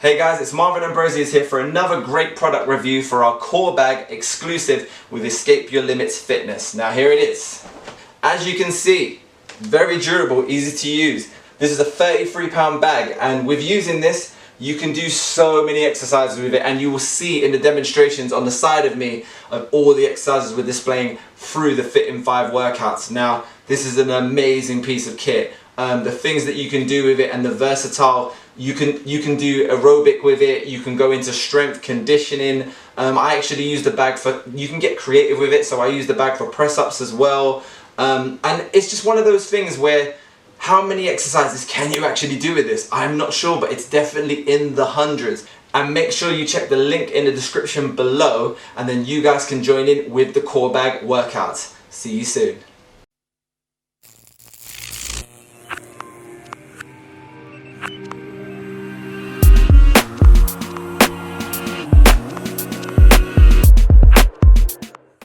Hey guys, it's Marvin Ambrosius here for another great product review for our Corebag exclusive with Escape Your Limits Fitness. Now here it is. As you can see, very durable, easy to use. This is a 33-pound bag, and with using this, you can do so many exercises with it, and you will see in the demonstrations on the side of me of all the exercises we're displaying through the Fit in 5 workouts. Now, this is an amazing piece of kit. The things that you can do with it and the versatile, you can do aerobic with it, you can go into strength conditioning. I actually use the bag for, you can get creative with it, so I use the bag for press-ups as well. And it's just one of those things where how many exercises can you actually do with this? I'm not sure, but it's definitely in the hundreds. And make sure you check the link in the description below, and then you guys can join in with the Corebag workouts. See you soon.